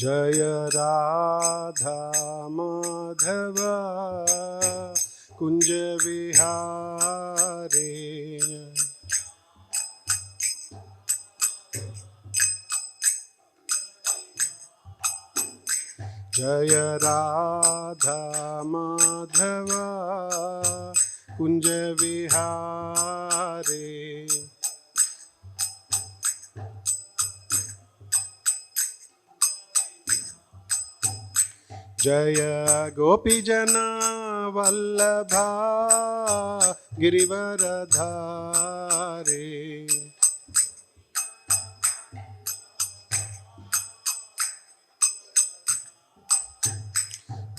जय राधा माधव कुंज विहारे जय राधा माधव कुंज विहारे जय गोपीजन वल्लभा गिरिवरधारे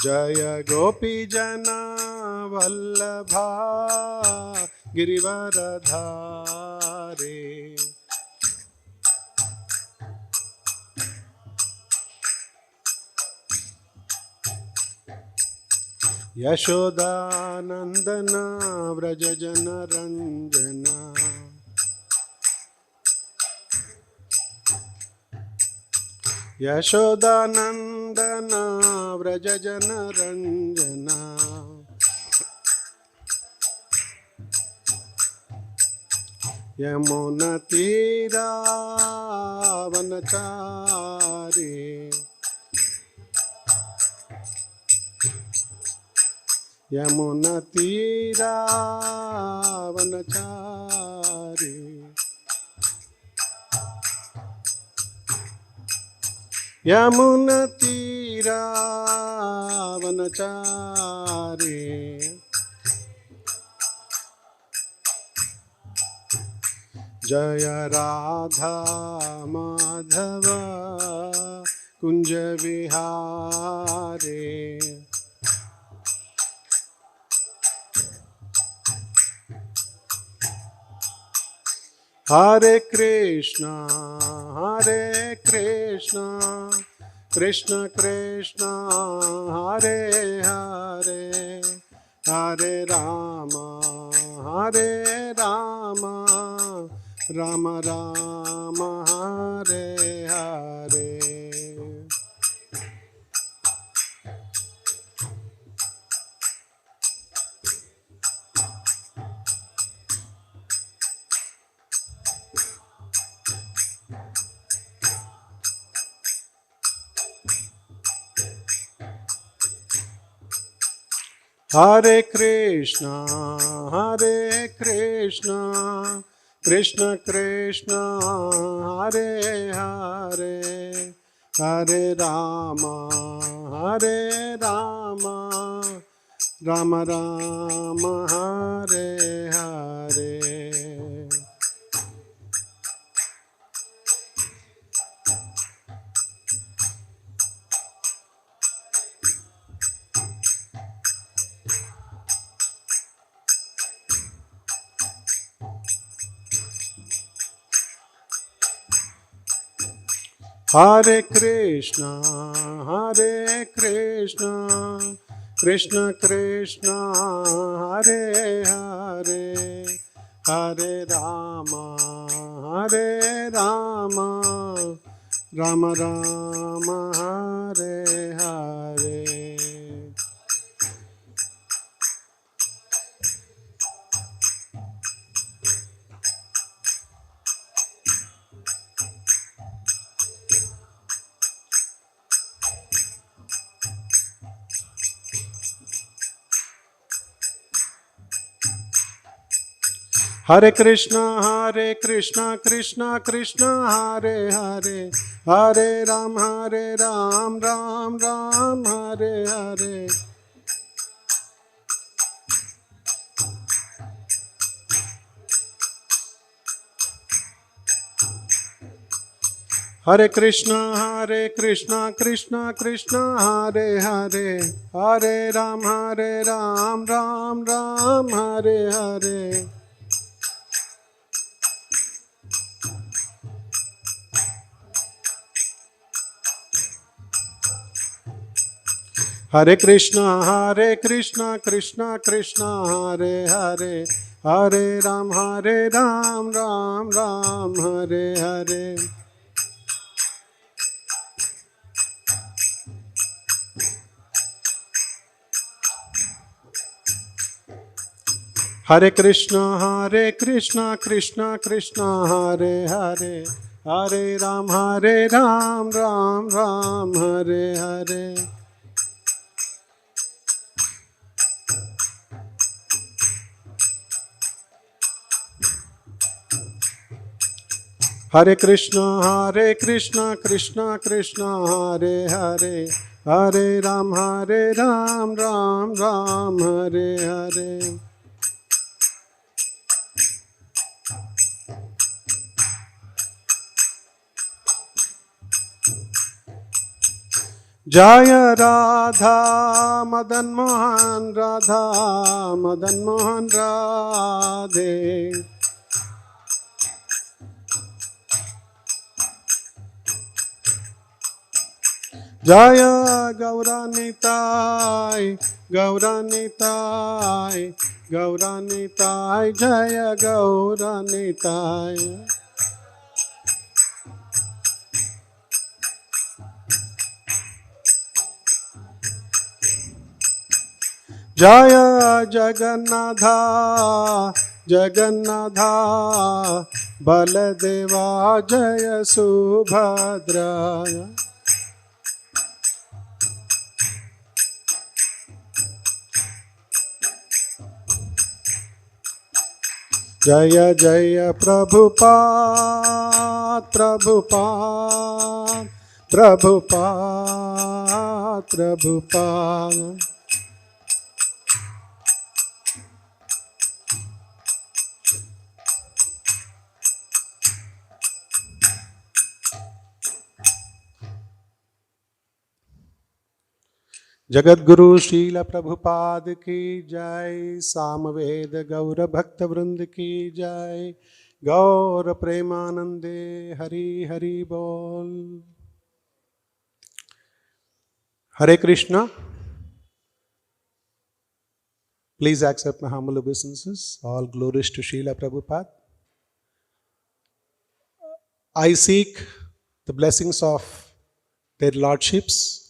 जय गोपीजन वल्लभा गिरिवरधारे यशोदानंदन व्रज जन रंजना यशोदानंदन व्रज जन रंजना यमुना तीरा वनचारी यमुना तीरा वनचारी यमुना तीरा वनचारी जय राधा माधव कुंज विहारे हरे Krishna Krishna Krishna Hare Hare Hare Ram Ram Ram Hare Hare Hare Krishna Krishna Krishna Hare Hare Hare Ram Ram Ram Hare Hare Hare Krishna Krishna Krishna Hare Hare Hare Ram Ram Ram Hare Hare Hare Krishna Krishna Krishna Hare Hare Hare Ram Ram Ram Hare Hare Hare Krishna Krishna Krishna Hare Hare Hare Ram Ram Ram Hare Hare Hare Krishna Krishna Krishna Hare Hare Hare Ram Ram Ram Hare Hare Hare Krishna, Krishna Krishna, Hare Hare, Hare Ram, Ram Ram, Hare Hare. Hare Krishna, Krishna Krishna, Hare Hare, Hare Ram, Ram Ram, Hare Hare. Jaya Radha Madan Mohan, Radha Madan Mohan Radhe. Jaya Gauranitai, Gauranitai, Gauranitai, Jaya Gauranitai. Jaya Jagannatha, Jagannatha, Baladeva, Jaya Subhadra. Jaya Jaya Prabhupada, Prabhupada, Prabhupada, Prabhupada. जगद्गुरु श्रील प्रभुपाद की जय, सामवेद गौर भक्त वृंद की जय, गौर प्रेमानंदे हरि हरि बोल. Hare Krishna. Please accept my humble obeisances. All glories to Srila Prabhupada. I seek the blessings of their lordships,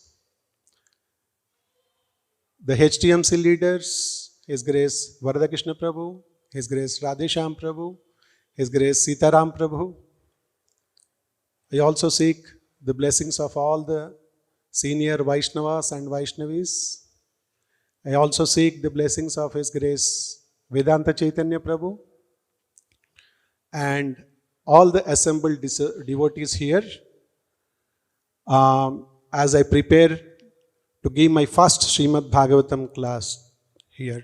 the HTMC leaders, His Grace Varadakishna Prabhu, His Grace Radhesham Prabhu, His Grace Sitaram Prabhu. I also seek the blessings of all the senior Vaishnavas and Vaishnavis. I also seek the blessings of His Grace Vedanta Chaitanya Prabhu and all the assembled devotees here. As I prepare to give my first Srimad Bhagavatam class here.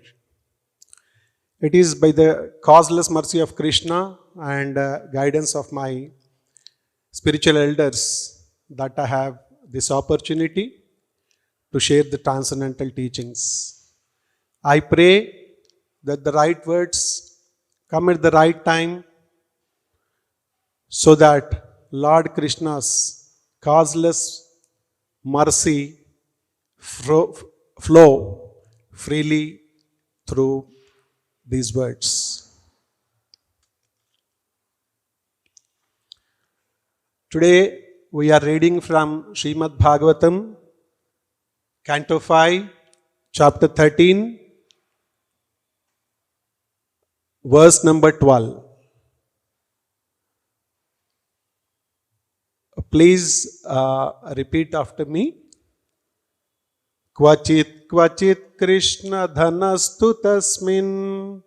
It is by the causeless mercy of Krishna and guidance of my spiritual elders that I have this opportunity to share the transcendental teachings. I pray that the right words come at the right time so that Lord Krishna's causeless mercy flow freely through these words. Today we are reading from Srimad Bhagavatam, Canto 5, Chapter 13, verse number 12. Please repeat after me. Kvachit kvachit Krishna dhanastu tasmin.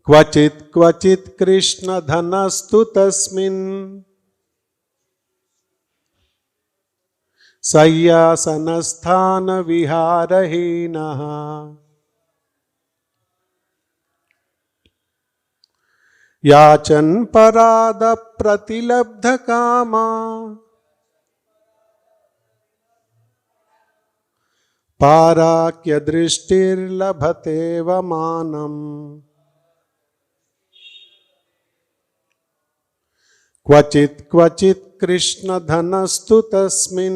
Kvachit kvachit Krishna dhanastu tasmin. Sayyasanasthana viharahinaha. Yachan parada pratilabdha kama. Parakya drishtir labhate vamanam. Kvachit kvachit Krishna dhanastu tasmin.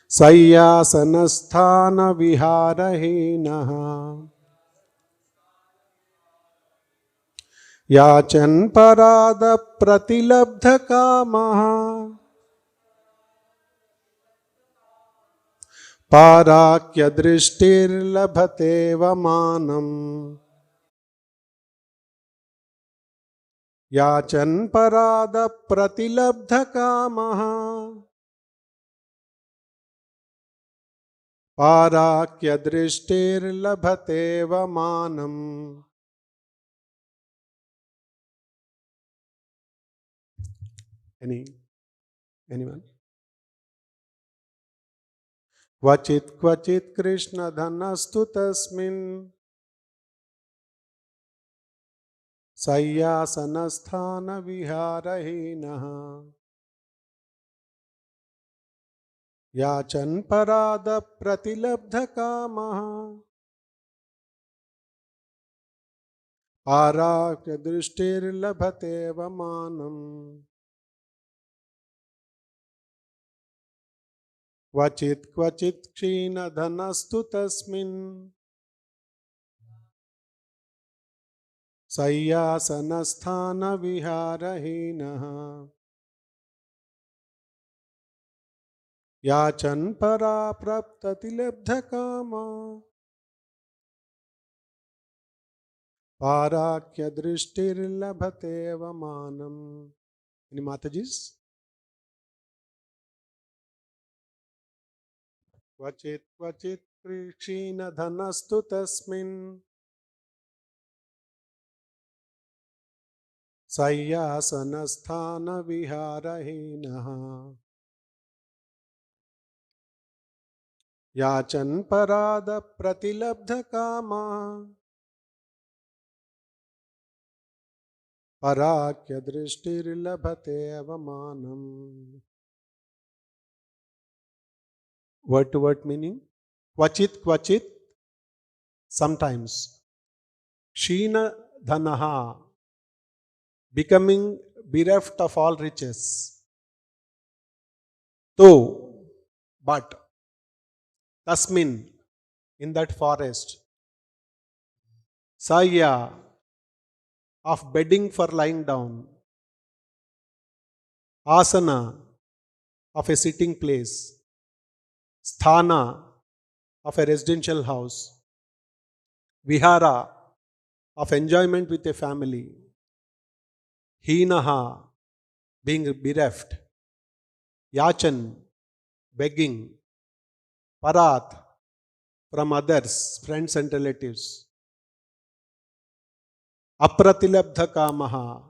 Sayyasanasthana viharahinaha. Yachan parada pratilabdha kamaha. पाराक्यदृष्टिर्लभतेव मानम् याचन् परादप्रतिलब्धकामः पाराक्यदृष्टिर्लभतेव मानम्. Anyone? क्वचित् क्वचित् कृष्णधनस्तु तस्मिन् सय्यासनस्थानविहारहीनः याचन् परादप्रतिलब्धकामः पाराक्यदृष्टिर्लभतेव मानम्. क्वचित् क्वचित् क्षीणधनस्तु तस्मिन् सय्यासनस्थानविहारहीनः याचन् पराप्रतिलब्धकामः पाराक्यदृष्टिर्लभतेव मानम्. Any Matajis? क्वचित् क्वचित् क्षीणधनस्तु तस्मिन् सय्यासनस्थानविहारहीनः याचन् परादप्रतिलब्धकामः पराक्यदृष्टिर्लभतेव मानम्. Word to word meaning? Kvachit kvachit, sometimes. Kshina dhanaha, becoming bereft of all riches. Though, but, tasmin, in that forest. Saya, of bedding for lying down. Asana, of a sitting place. Sthana, of a residential house. Vihara, of enjoyment with a family. Hinaha, being bereft. Yachan, begging. Parat, from others, friends and relatives. Apratilabdha kamaha,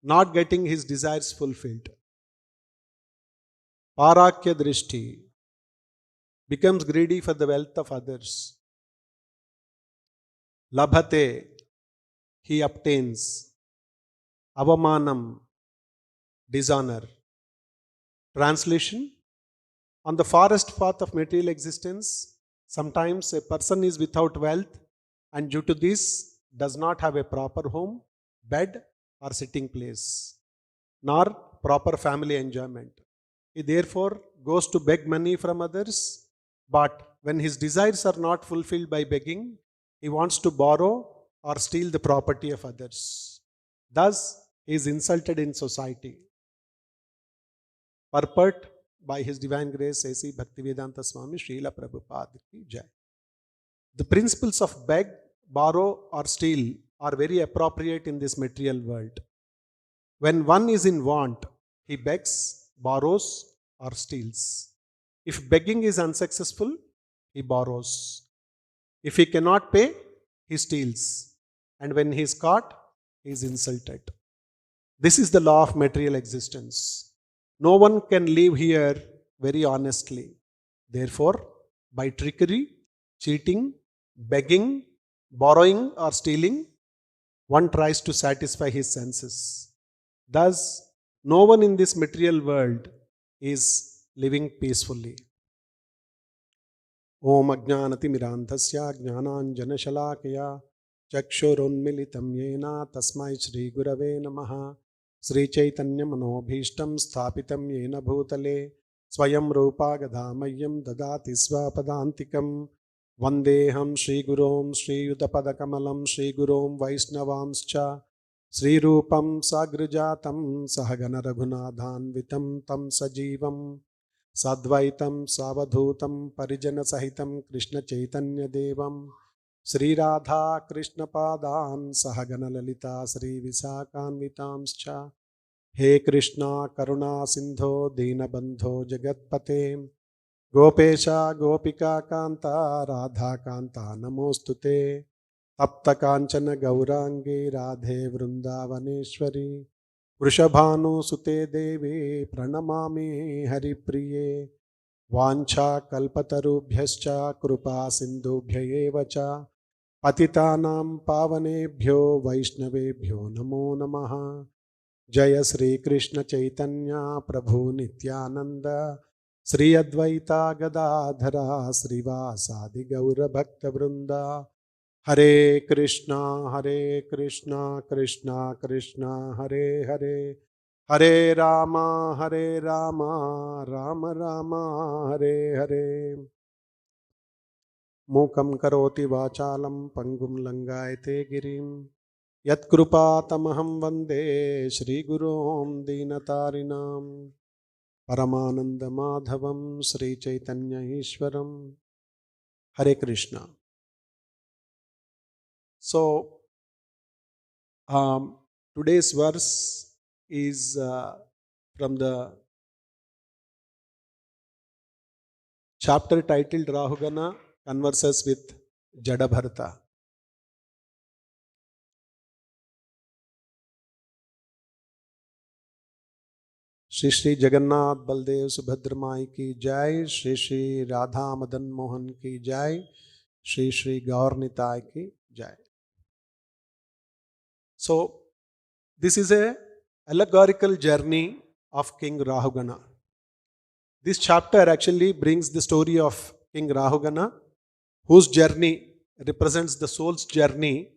not getting his desires fulfilled. Parakya drishti, becomes greedy for the wealth of others. Labhate, he obtains. Avamanam, dishonor. Translation: on the forest path of material existence, sometimes a person is without wealth and due to this does not have a proper home, bed or sitting place, nor proper family enjoyment. He therefore goes to beg money from others, but when his desires are not fulfilled by begging, he wants to borrow or steal the property of others. Thus, he is insulted in society. Purport by His Divine Grace A.C. Bhaktivedanta Swami Srila Prabhupada ki Jai. The principles of beg, borrow or steal are very appropriate in this material world. When one is in want, he begs, borrows or steals. If begging is unsuccessful, he borrows. If he cannot pay, he steals. And when he is caught, he is insulted. This is the law of material existence. No one can live here very honestly. Therefore, by trickery, cheating, begging, borrowing or stealing, one tries to satisfy his senses. Thus, no one in this material world is living peacefully. Om Ajnanatimirandhasya Jnananjanashalakaya Chakshurunmilitam Yena Tasmai Shri Gurave Namaha Sri Chaitanya Manobhishtam Sthapitam Yena Bhutale Swayam Rupa Gadhamayam Dadati Swapadantikam Vandeham Shri Gurom Shri Yudapadakamalam Shri Gurom Vaishnavamscha Sri Rupam Sagrajatam Sahagana Raghunadhan Vitam Tam Sajivam Sadvaitam Savadhutam Parijana Sahitam Krishna Chaitanya Devam Sri Radha Krishna Padan Sahagana Lalita Sri Visakanvitamscha He Krishna Karuna Sindho Dinabandho Jagatpate Gopesha Gopika Kanta Radha Kanta Namostute Tapta Kanchana Gaurangi Radhe Vrindavaneshwari Vrishabhanu Sute Devi Pranamami Haripriye Vancha Kalpatarubhyascha Krupa Sindhubhya eva cha Patitanam Pavanebhyo Vaishnavebhyo Namo Namaha Jaya Sri Krishna Chaitanya Prabhu Nityananda Sri Advaita Gadadhara Srivasadi Gaura Bhakta Vrinda Hare Krishna Krishna Krishna Hare Hare Hare Rama Rama Rama Hare Hare Mukam karoti vachalam pangum langayate girim Yatkrupatamaham vande Shri Gurum Dinatarinam Paramananda Madhavam Sri Chaitanya Ishwaram Hare Krishna. So, today's verse is from the chapter titled Rahugana Converses with Jadabharata. Shri Shri Jagannath Baldev Subhadra Mai ki Jai, Shri Shri Radha Madan Mohan ki Jai, Shri Shri Gaur Nitai ki Jai. So, this is a allegorical journey of King Rahugana. This chapter actually brings the story of King Rahugana, whose journey represents the soul's journey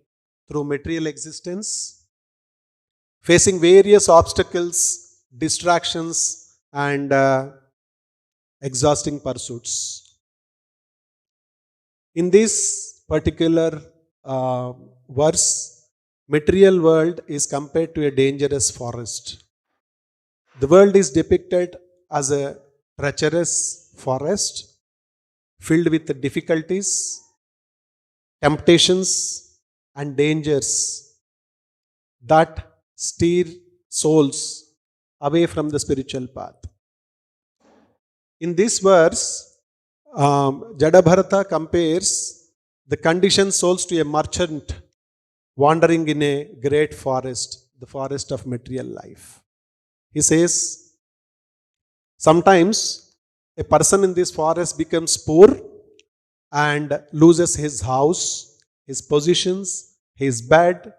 through material existence, facing various obstacles, distractions, and exhausting pursuits. In this particular verse, material world is compared to a dangerous forest. The world is depicted as a treacherous forest filled with difficulties, temptations, and dangers that steer souls away from the spiritual path. In this verse, Jadabharata compares the conditioned souls to a merchant wandering in a great forest, the forest of material life. He says, sometimes a person in this forest becomes poor and loses his house, his positions, his bed,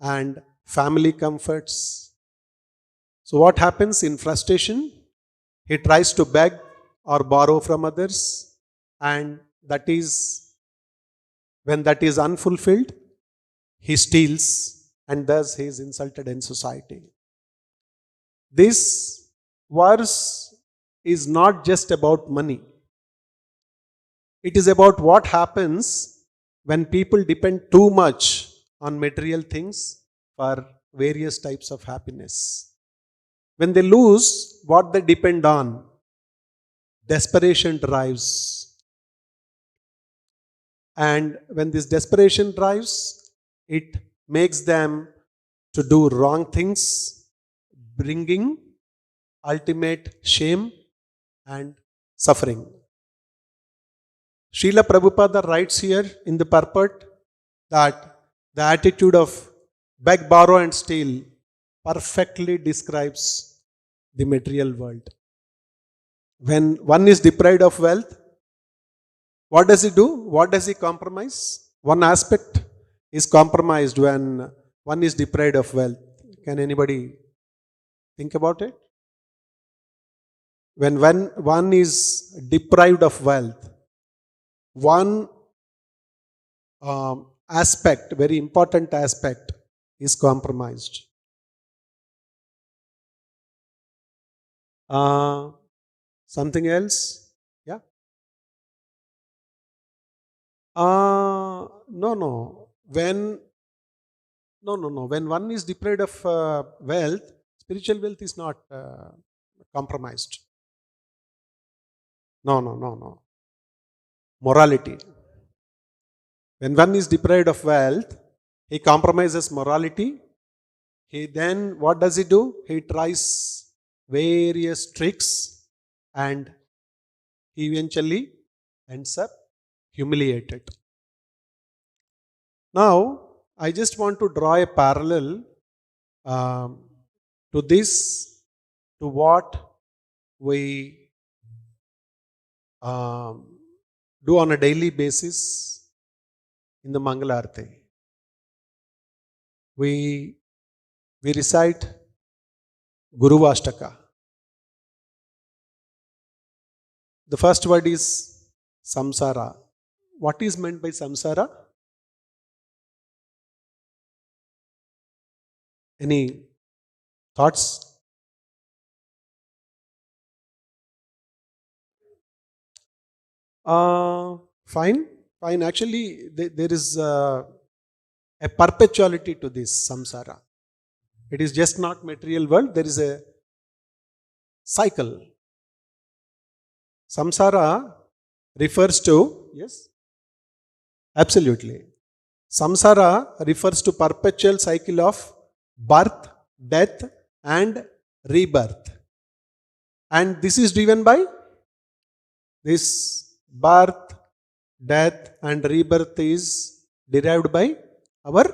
and family comforts. So, what happens in frustration? He tries to beg or borrow from others, and that is when that is unfulfilled, he steals, and thus he is insulted in society. This verse is not just about money. It is about what happens when people depend too much on material things for various types of happiness. When they lose what they depend on, desperation drives. And when this desperation drives, it makes them to do wrong things, bringing ultimate shame and suffering. Srila Prabhupada writes here in the purport that the attitude of beg, borrow, and steal perfectly describes the material world. When one is deprived of wealth, what does he do? What does he compromise? One aspect is compromised when one is deprived of wealth. Can anybody think about it? When one is deprived of wealth, one aspect, very important aspect, is compromised. Something else? Yeah? No. When one is deprived of wealth, spiritual wealth is not compromised. No. Morality. When one is deprived of wealth, he compromises morality. He then, what does he do? He tries various tricks and he eventually ends up humiliated. Now, I just want to draw a parallel um, to this, to what we do on a daily basis in the Mangalarti. We recite Guru Ashtaka. The first word is samsara. What is meant by samsara? Any thoughts? Fine. Actually, there is a perpetuality to this samsara. It is just not material world. There is a cycle. Samsara refers to, yes, absolutely. Samsara refers to perpetual cycle of birth, death and rebirth. And this is driven by this birth, death and rebirth is derived by our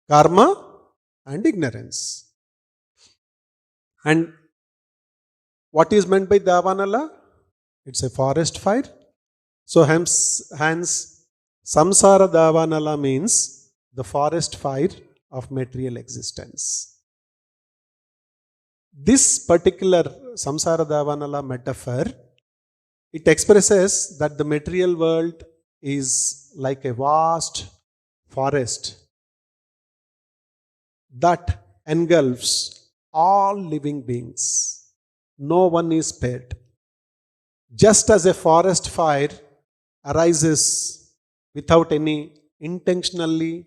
karma and ignorance. And what is meant by Davanala? It's a forest fire. So hence samsara Davanala means the forest fire of material existence. This particular samsara Davanala metaphor, it expresses that the material world is like a vast forest that engulfs all living beings. No one is spared. Just as a forest fire arises without any intentionally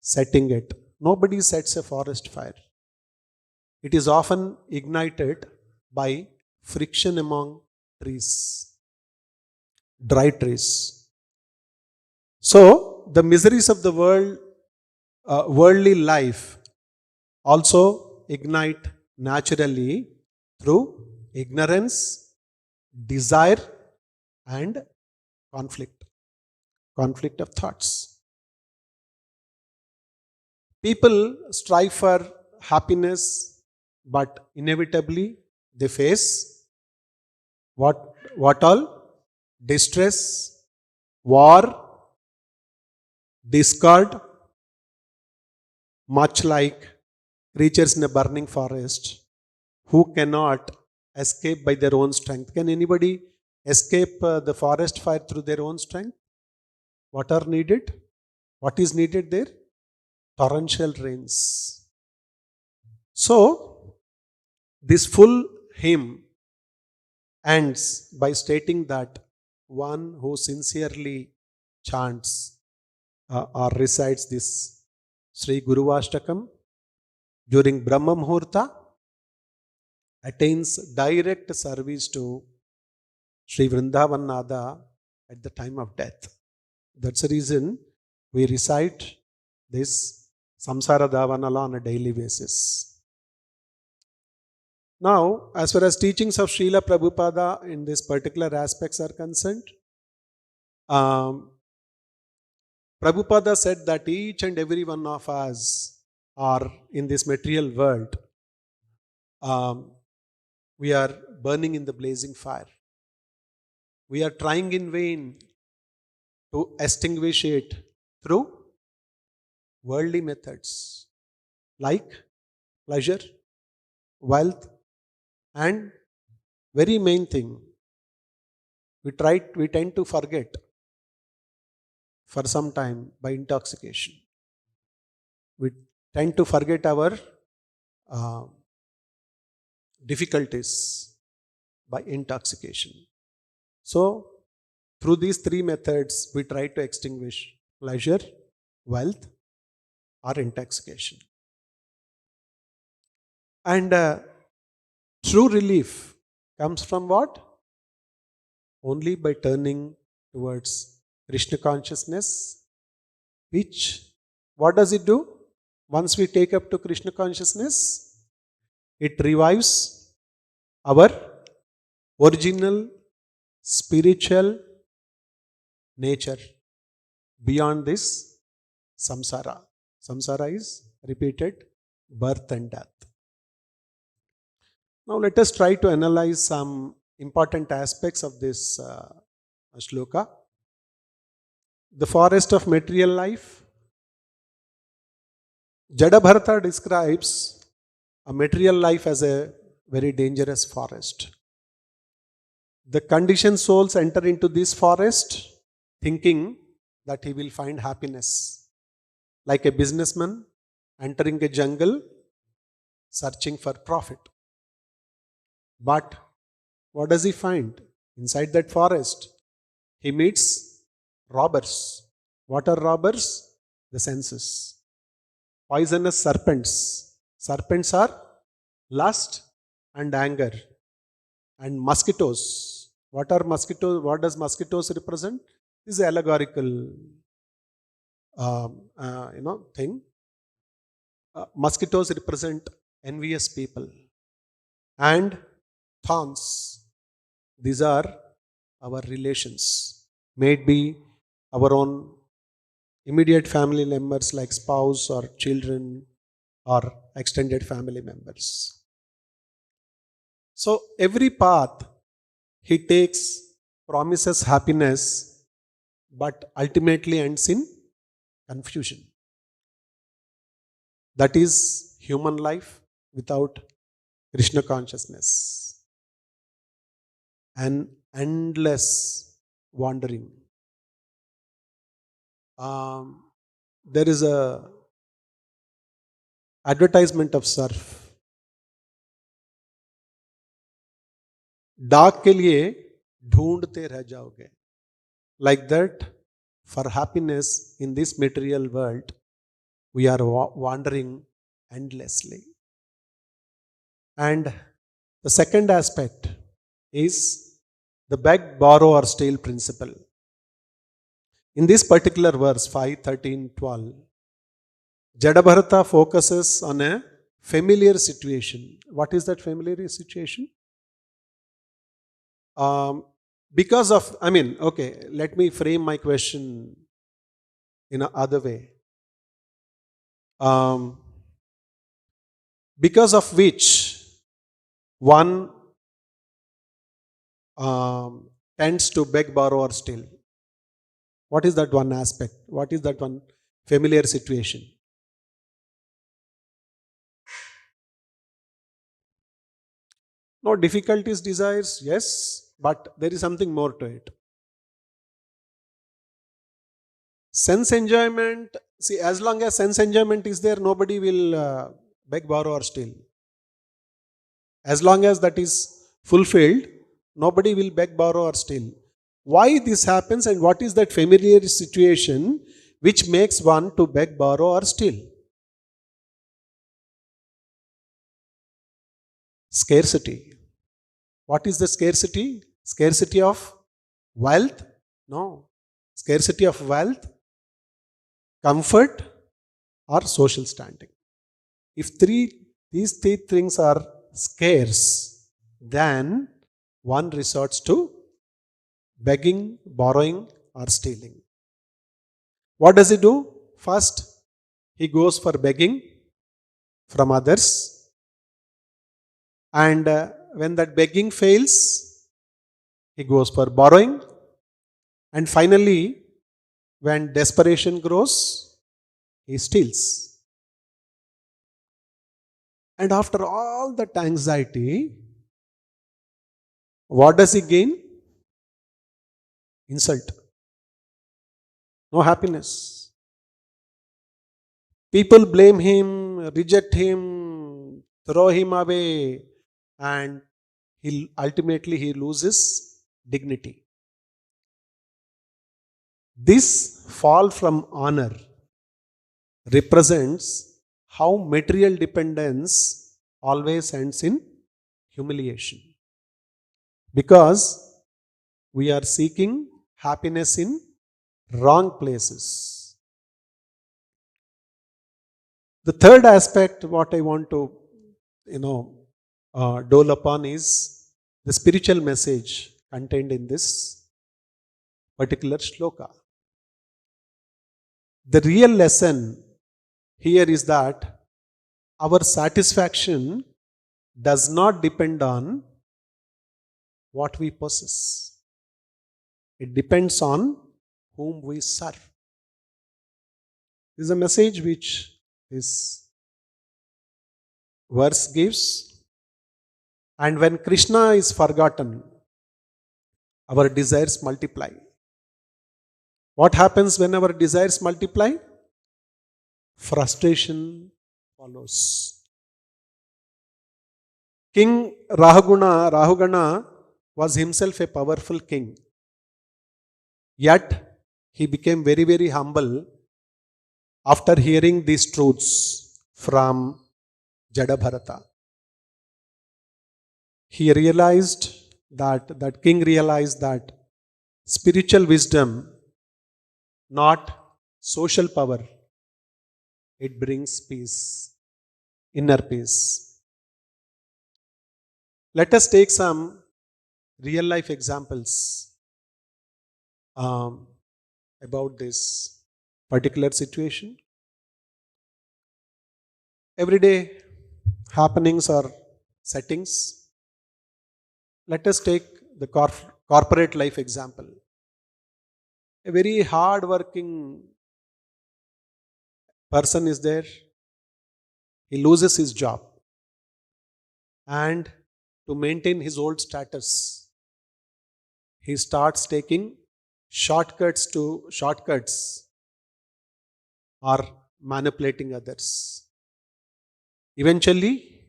setting it. Nobody sets a forest fire. It is often ignited by friction among trees, dry trees. So, the miseries of the worldly life also ignite naturally through ignorance, desire and conflict of thoughts. People strive for happiness, but inevitably they face what all? Distress, war, discord, much like creatures in a burning forest who cannot escape by their own strength. Can anybody escape the forest fire through their own strength? What are needed? What is needed there? Torrential rains. So, this full hymn ends by stating that one who sincerely chants or recites this Sri Guru Ashtakam during Brahma Muhurta attains direct service to Sri Vrindavan Nada at the time of death. That's the reason we recite this Samsara Davanala on a daily basis. Now, as far as teachings of Srila Prabhupada in this particular aspects are concerned, Prabhupada said that each and every one of us are in this material world. We are burning in the blazing fire. We are trying in vain to extinguish it through worldly methods like pleasure, wealth, and very main thing, we tend to forget for some time by intoxication. We tend to forget our difficulties by intoxication. So, through these three methods, we try to extinguish pleasure, wealth, or intoxication. And true relief comes from what? only by turning towards Krishna consciousness, which, what does it do? Once we take up to Krishna consciousness, it revives our original spiritual nature beyond this samsara. Samsara is repeated birth and death. Now let us try to analyze some important aspects of this shloka. The forest of material life. Jadabharata describes a material life as a very dangerous forest. The conditioned souls enter into this forest thinking that he will find happiness, like a businessman entering a jungle searching for profit. But what does he find? Inside that forest, he meets robbers. What are robbers? The senses. Poisonous serpents. Serpents are lust and anger. And mosquitoes. What are mosquitoes? What does mosquitoes represent? This is an allegorical thing. Mosquitoes represent envious people. And thorns. These are our relations. May it be our own immediate family members like spouse or children or extended family members. So every path he takes promises happiness, but ultimately ends in confusion. That is human life without Krishna consciousness. An endless wandering. There is a advertisement of surf. डाक के लिए ढूंढते रह जाओगे. Like that, for happiness in this material world, we are wandering endlessly. And the second aspect is the beg, borrow or steal principle. In this particular verse 5, 13, 12, Jadabharata focuses on a familiar situation. What is that familiar situation? Because of, let me frame my question in another way. Because of which one tends to beg, borrow or steal. What is that one aspect? What is that one familiar situation? No, difficulties, desires, yes, but there is something more to it. Sense enjoyment, see, as long as sense enjoyment is there, nobody will beg, borrow or steal. As long as that is fulfilled, nobody will beg, borrow or steal. Why this happens and what is that familiar situation which makes one to beg, borrow or steal? Scarcity. What is the scarcity? Scarcity of wealth? No. Scarcity of wealth, comfort or social standing. If these three things are scarce, then one resorts to begging, borrowing or stealing. What does he do? First, he goes for begging from others, and when that begging fails, he goes for borrowing, and finally, when desperation grows, he steals. And after all that anxiety, what does he gain? Insult. No happiness. People blame him, reject him, throw him away, and ultimately he loses dignity. This fall from honor represents how material dependence always ends in humiliation. Because we are seeking happiness in wrong places. The third aspect, what I want to, dwell upon is the spiritual message contained in this particular shloka. The real lesson here is that our satisfaction does not depend on what we possess. It depends on whom we serve. This is a message which this verse gives. And when Krishna is forgotten, our desires multiply. What happens when our desires multiply? Frustration follows. King Rahugana was himself a powerful king. Yet, he became very, very humble after hearing these truths from Jadabharata. He realized that king realized that spiritual wisdom, not social power, it brings peace, inner peace. Let us take some real life examples about this particular situation. Everyday happenings or settings. Let us take the corporate life example. A very hard-working person is there. He loses his job. And to maintain his old status, he starts taking shortcuts or manipulating others. Eventually,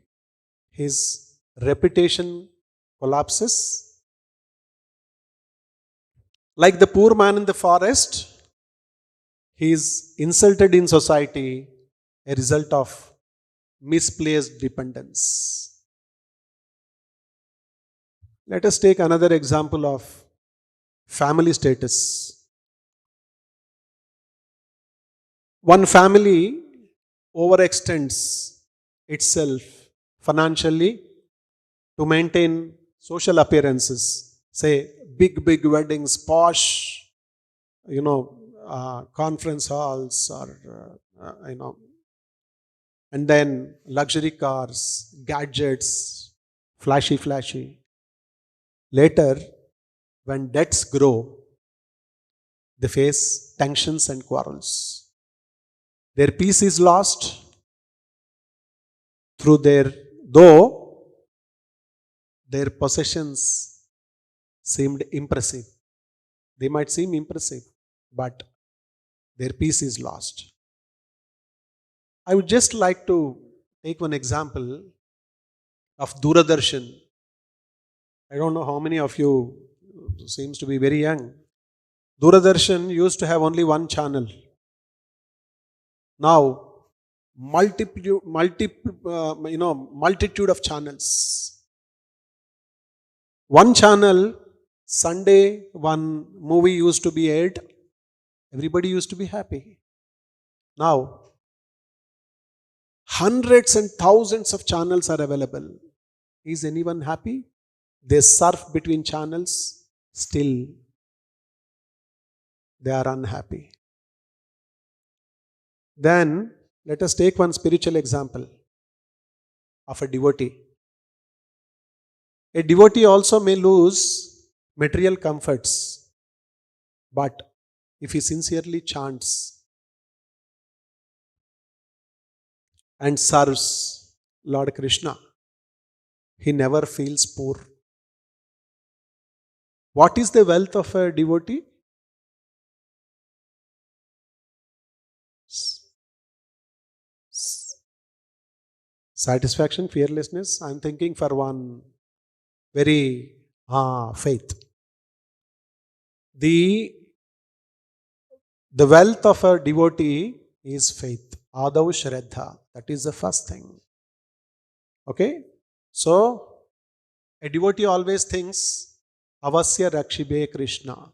his reputation collapses. Like the poor man in the forest, he is insulted in society, a result of misplaced dependence. Let us take another example of family status. One family overextends itself financially to maintain social appearances, say big weddings, posh, conference halls, or and then luxury cars, gadgets, flashy. Later, when debts grow, they face tensions and quarrels. Their peace is lost though their possessions seemed impressive. They might seem impressive, but their peace is lost. I would just like to take one example of Doordarshan. I don't know how many of you seems to be very young. Doordarshan used to have only one channel. Now, multitude of channels. One channel, Sunday, one movie used to be aired. Everybody used to be happy. Now, hundreds and thousands of channels are available. Is anyone happy? They surf between channels. Still, they are unhappy. Then, let us take one spiritual example of a devotee. A devotee also may lose material comforts, but if he sincerely chants and serves Lord Krishna, he never feels poor. What is the wealth of a devotee? Satisfaction, fearlessness. I am thinking for one very faith. The wealth of a devotee is faith. Adav Shraddha. That is the first thing. Okay? So, a devotee always thinks avasya rakshibe Krishna.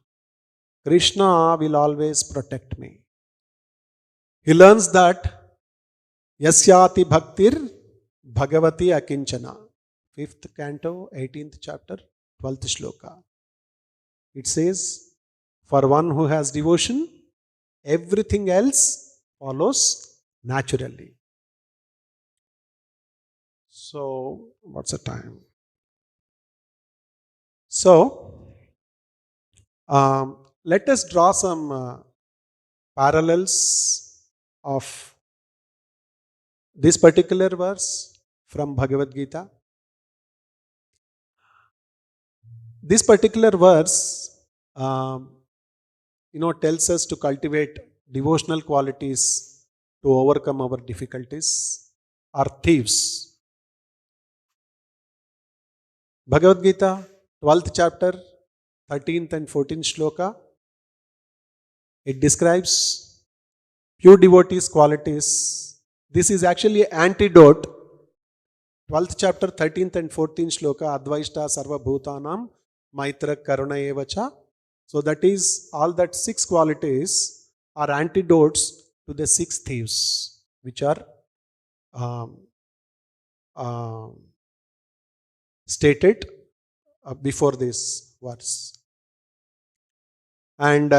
Krishna will always protect me. He learns that yasyati bhaktir bhagavati akinchana. 5th canto, 18th chapter, 12th shloka. It says, for one who has devotion, everything else follows naturally. So, what's the time? So, let us draw some parallels of this particular verse from Bhagavad Gita. This particular verse, tells us to cultivate devotional qualities to overcome our difficulties, are thieves. Bhagavad Gita, 12th chapter, 13th and 14th shloka, it describes pure devotees' qualities. This is actually antidote. 12th chapter, 13th and 14th shloka, Advaishta Sarva Bhutanam, Maitra Karuna Evacha. So that is, all that 6 qualities are antidotes to the 6 thieves, which are stated before this verse. And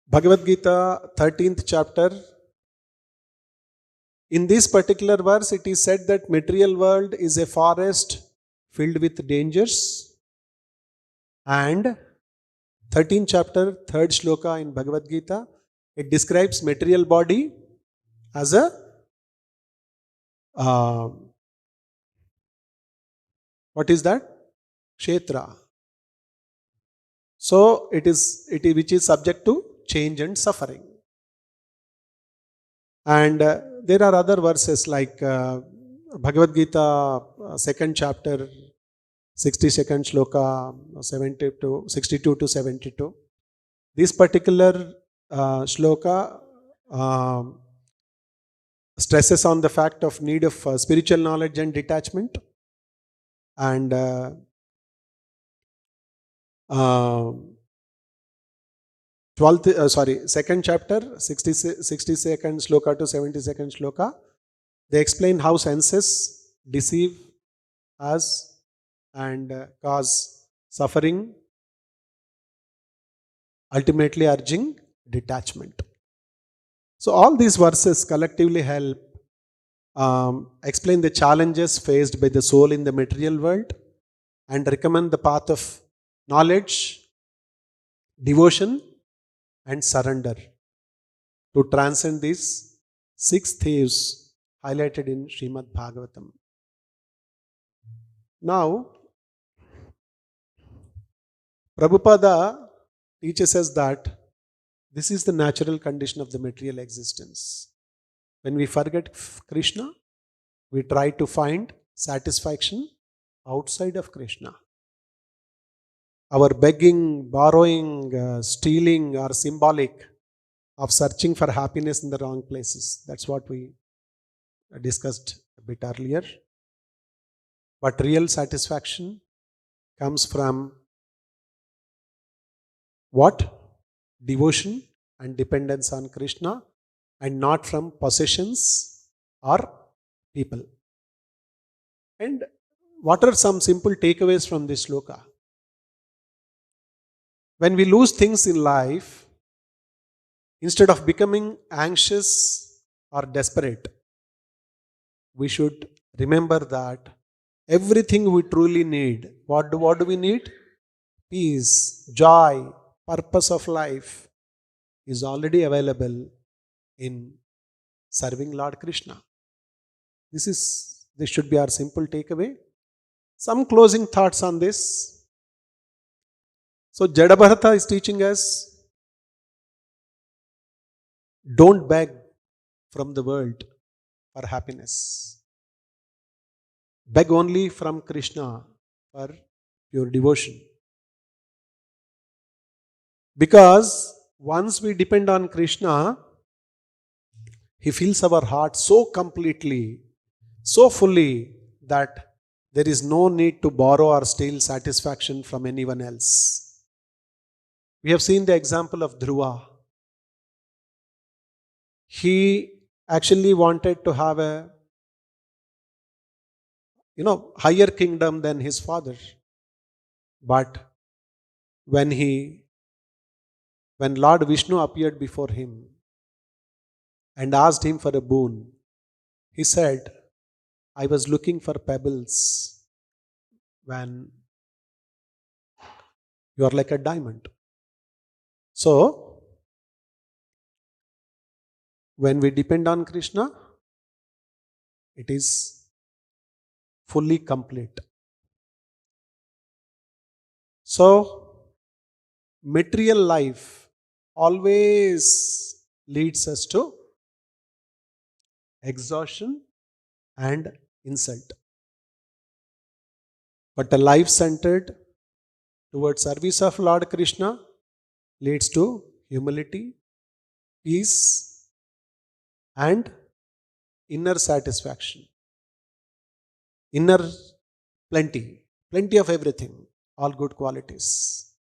Bhagavad Gita, 13th chapter, in this particular verse, it is said that material world is a forest filled with dangers. And 13th chapter, 3rd shloka in Bhagavad Gita, it describes material body as a what is that? Kshetra. So it is which is subject to change and suffering. And there are other verses like Bhagavad Gita, 2nd chapter, 62nd shloka, 62 to 72. This particular shloka stresses on the fact of need of spiritual knowledge and detachment. And 2nd chapter, 62nd shloka to 72nd shloka, they explain how senses deceive us and cause suffering, ultimately urging detachment. So all these verses collectively help explain the challenges faced by the soul in the material world and recommend the path of knowledge, devotion, and surrender to transcend these 6 thieves highlighted in Srimad Bhagavatam. Now, Prabhupada teaches us that this is the natural condition of the material existence. When we forget Krishna, we try to find satisfaction outside of Krishna. Our begging, borrowing, stealing are symbolic of searching for happiness in the wrong places. That's what we discussed a bit earlier. But real satisfaction comes from what? Devotion and dependence on Krishna, and not from possessions or people. And what are some simple takeaways from this shloka? When we lose things in life, instead of becoming anxious or desperate, we should remember that everything we truly need, what do we need? Peace, joy, purpose of life is already available in serving Lord Krishna. This should be our simple takeaway. Some closing thoughts on this. So Jadabharata is teaching us, don't beg from the world for happiness. Beg only from Krishna for pure devotion. Because once we depend on Krishna, He fills our heart so completely, so fully, that there is no need to borrow or steal satisfaction from anyone else. We have seen the example of Dhruva. He actually wanted to have a higher kingdom than his father. But when Lord Vishnu appeared before him and asked him for a boon, he said, I was looking for pebbles when you are like a diamond. So, when we depend on Krishna, it is fully complete. So, material life always leads us to exhaustion and insult. But a life centered towards service of Lord Krishna leads to humility, peace, and inner satisfaction. Inner plenty of everything, all good qualities.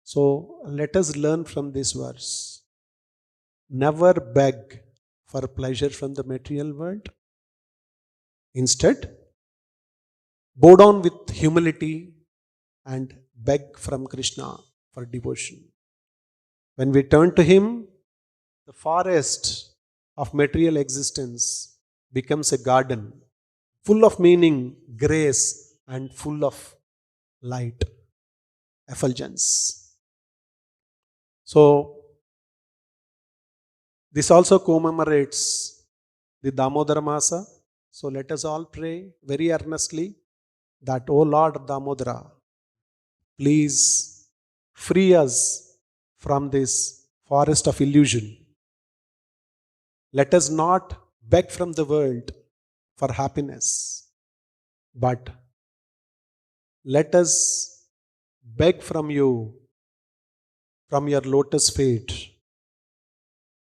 So let us learn from this verse. Never beg for pleasure from the material world. Instead, bow down with humility and beg from Krishna for devotion. When we turn to Him, the forest of material existence becomes a garden full of meaning, grace, and full of light, effulgence. So, this also commemorates the Damodara Masa. So, let us all pray very earnestly that, O Lord Damodara, please free us from this forest of illusion. Let us not beg from the world for happiness, but let us beg from you, from your lotus feet,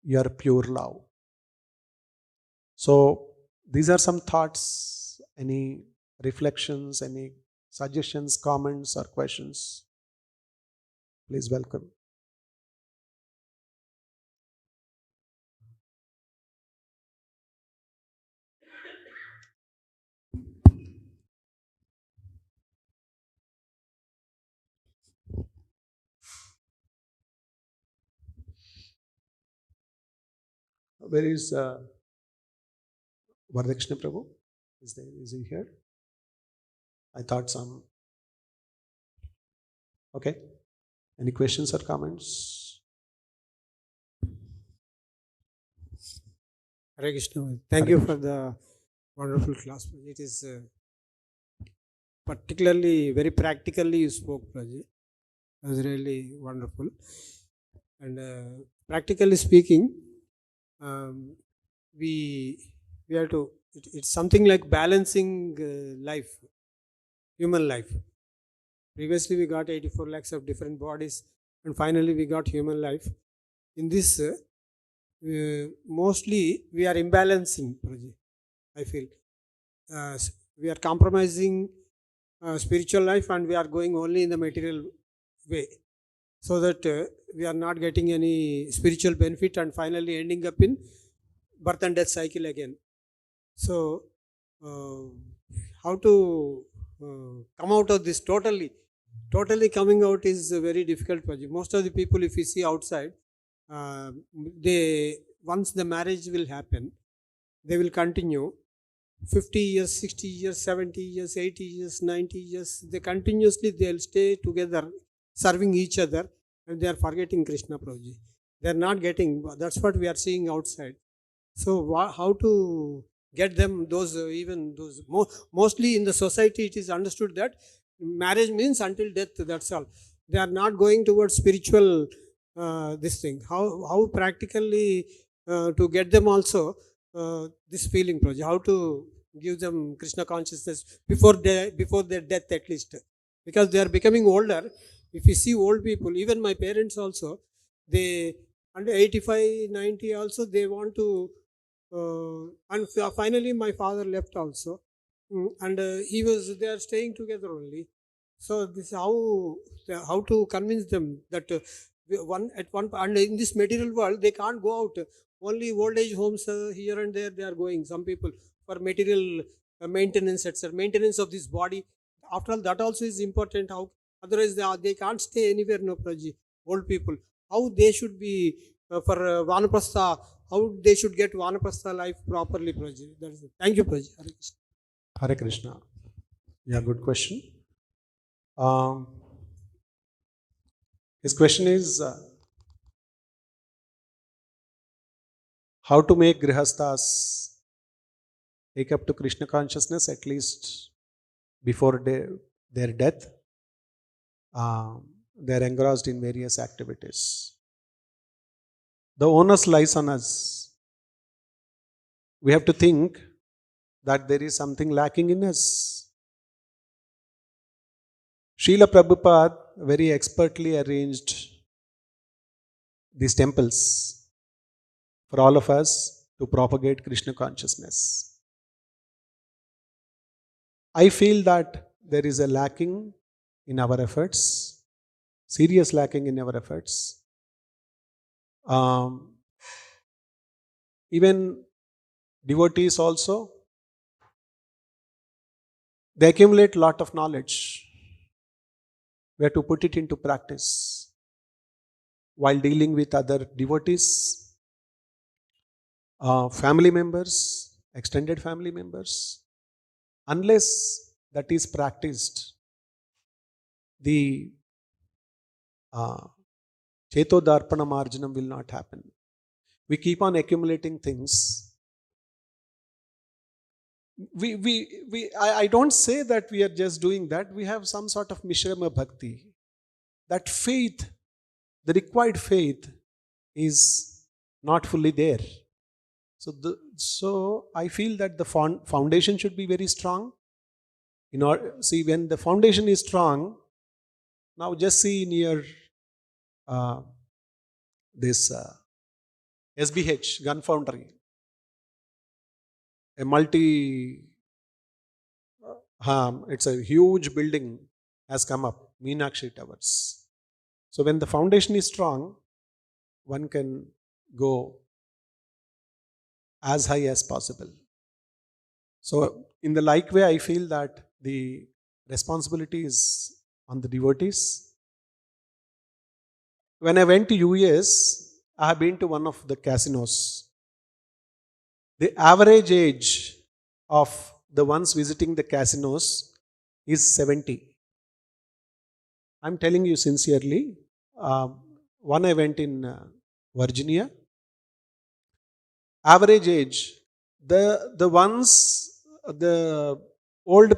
your pure love. So, these are some thoughts, any reflections, any suggestions, comments, or questions? Please welcome. Where is Vardakshina Prabhu? Is he here? I thought some. Okay. Any questions or comments? Hare Krishna. Thank you for the wonderful class. It is particularly, very practically you spoke, Praji. It was really wonderful. And practically speaking, we have to, it's something like balancing life, human life. Previously we got 84 lakhs of different bodies, and finally we got human life. In this, mostly we are imbalancing, Praji, I feel. We are compromising spiritual life, and we are going only in the material way, so that we are not getting any spiritual benefit, and finally ending up in birth and death cycle again. So how to come out of this totally coming out is very difficult, Praji. Most of the people, if you see outside, they, once the marriage will happen, they will continue 50 years, 60 years, 70 years, 80 years, 90 years. They continuously, they'll stay together, serving each other, and they are forgetting Krishna, Prabhuji. They are not getting, that's what we are seeing outside. So how to get them, those even those, mostly in the society it is understood that marriage means until death, that's all. They are not going towards spiritual this thing. How practically to get them also this feeling, Prabhuji, how to give them Krishna consciousness before their death at least, because they are becoming older. If you see old people, even my parents also, they under 85, 90 also, they want to, and finally my father left also. and they are staying together only. So this is how to convince them that and in this material world they can't go out. Only old age homes here and there they are going. Some people for material maintenance, etc. Maintenance of this body. After all, that also is important. How otherwise they can't stay anywhere. No, Praji. Old people. How they should be for Vanaprastha. How they should get Vanaprastha life properly, Praji. That is it. Thank you, Praji. Hare Krishna. Hare Krishna. Yeah, good question. Um, his question is how to make grihasthas take up to Krishna consciousness at least before their death. They are engrossed in various activities. The onus lies on us. We have to think that there is something lacking in us. Srila Prabhupada very expertly arranged these temples for all of us to propagate Krishna consciousness. I feel that there is a lacking in our efforts, serious lacking in our efforts. Even devotees also, they accumulate lot of knowledge. We have to put it into practice while dealing with other devotees, family members, extended family members. Unless that is practiced, the Chetodarpana Marjanam will not happen. We keep on accumulating things. I don't say that we are just doing that. We have some sort of Mishrama Bhakti. That faith, the required faith, is not fully there. So I feel that the foundation should be very strong. See, when the foundation is strong, now just see near this SBH gun foundry, it's a huge building has come up, Meenakshi Towers. So when the foundation is strong, one can go as high as possible. So in the like way, I feel that the responsibility is on the devotees. When I went to US, I have been to one of the casinos. The average age of the ones visiting the casinos is 70. I'm telling you sincerely. One I went in Virginia. Average age, the old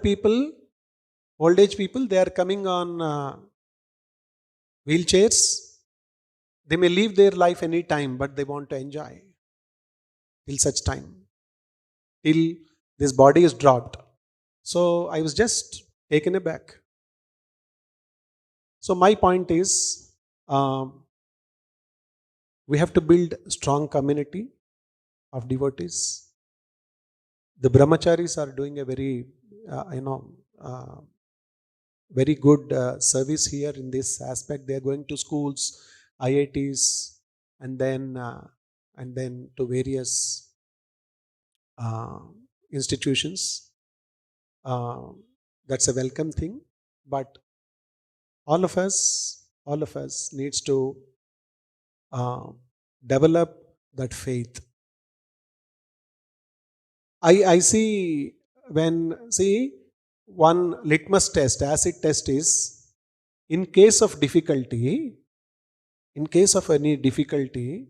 age people, they are coming on wheelchairs. They may leave their life any time, but they want to enjoy till such time, till this body is dropped. So I was just taken aback. So my point is, we have to build a strong community of devotees. The brahmacharis are doing a very, very good service here in this aspect. They are going to schools, IITs, and then to various institutions. That's a welcome thing. But all of us needs to develop that faith. I see one litmus test, acid test is, in case of any difficulty,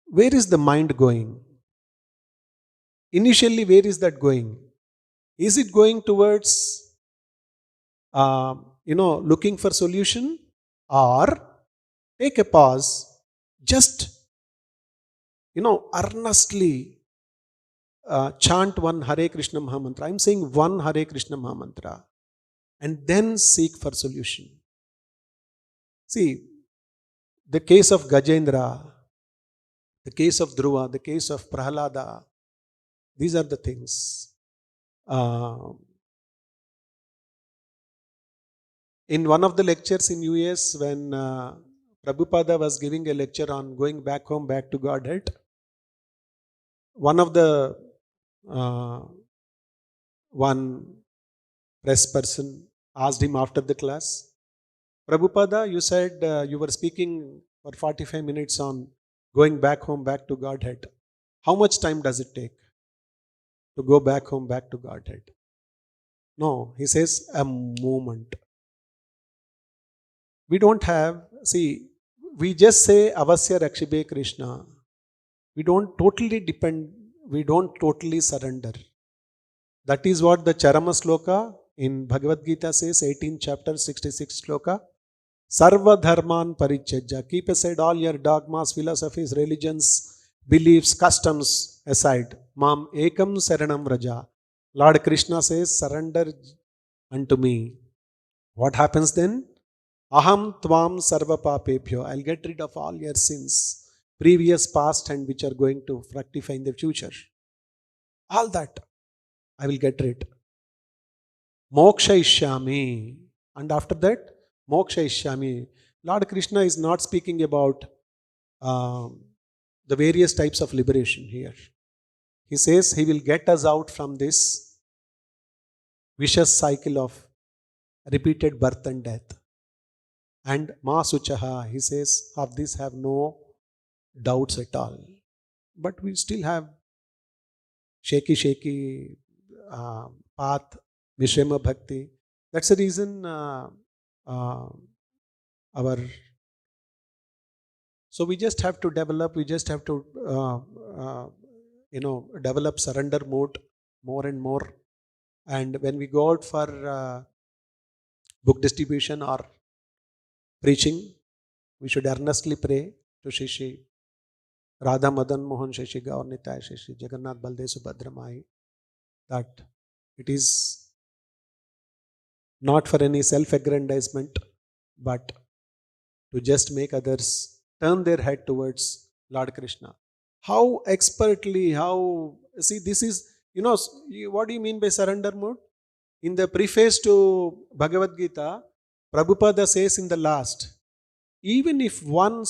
where is the mind going? Initially, where is that going? Is it going towards, looking for solution, or take a pause, just, earnestly chant one Hare Krishna Mahamantra. I'm saying one Hare Krishna Mahamantra, and then seek for solution. See, the case of Gajendra, the case of Dhruva, the case of Prahalada, these are the things. In one of the lectures in US, when Prabhupada was giving a lecture on going back home, back to Godhead, one of the one press person asked him after the class, Prabhupada, you said you were speaking for 45 minutes on going back home, back to Godhead. How much time does it take to go back home, back to Godhead? No, he says a moment. We don't have, see, we just say Avasya Rakshibe Krishna. We don't totally depend, we don't totally surrender. That is what the Charama Sloka in Bhagavad Gita says, 18th chapter, 66th Sloka. Sarva Dharman Parichajya. Keep aside all your dogmas, philosophies, religions, beliefs, customs aside. Mam Ekam Saranam Raja. Lord Krishna says, surrender unto me. What happens then? Aham Tvam Sarva Papebhyo. I'll get rid of all your sins, previous, past, and which are going to fructify in the future. All that I will get rid. Moksha Ishyami. And after that, Moksha Ishyami. Lord Krishna is not speaking about the various types of liberation here. He says he will get us out from this vicious cycle of repeated birth and death. And Ma Suchaha, he says, of this have no doubts at all. But we still have shaky path, Mishrema Bhakti. That's the reason so we just have to develop, develop surrender mode more and more. And when we go out for book distribution or preaching, we should earnestly pray to Shishi Radha Madan Mohan Shishi Gaur Nitai Shishi Jagannath Baldev Subhadra Mai, that it is not for any self-aggrandizement, but to just make others turn their head towards Lord Krishna. How expertly, see, this is, what do you mean by surrender mode? In the preface to Bhagavad Gita, Prabhupada says in the last, even if one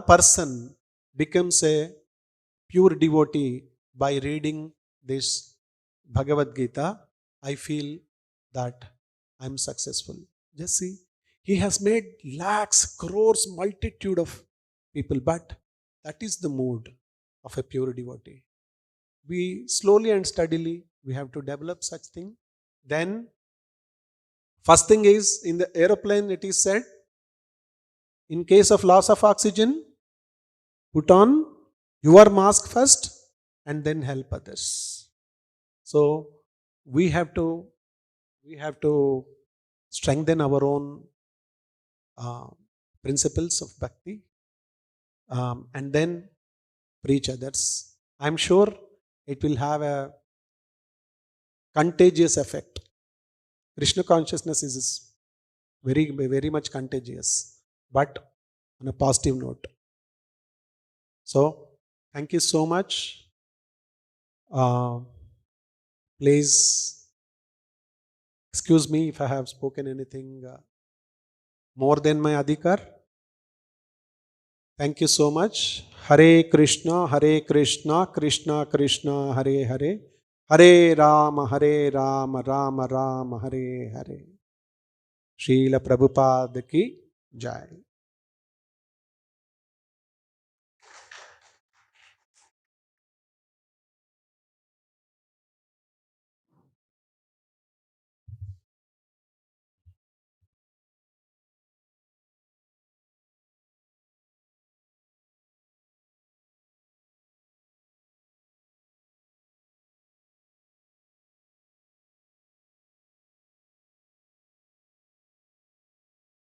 person becomes a pure devotee by reading this Bhagavad Gita, I feel that I'm successful. Just see, he has made lakhs, crores, multitude of people, but that is the mood of a pure devotee. We slowly and steadily, we have to develop such thing. Then, first thing is, in the aeroplane it is said, in case of loss of oxygen, put on your mask first and then help others. So we have to strengthen our own principles of bhakti and then preach others. I'm sure it will have a contagious effect. Krishna consciousness is very, very much contagious, but on a positive note. So, thank you so much. Please excuse me if I have spoken anything more than my adhikar. Thank you so much. Hare Krishna, Krishna Krishna, Hare Hare, Hare Rama, Rama Rama, Hare Hare. Srila Prabhupada ki Jai.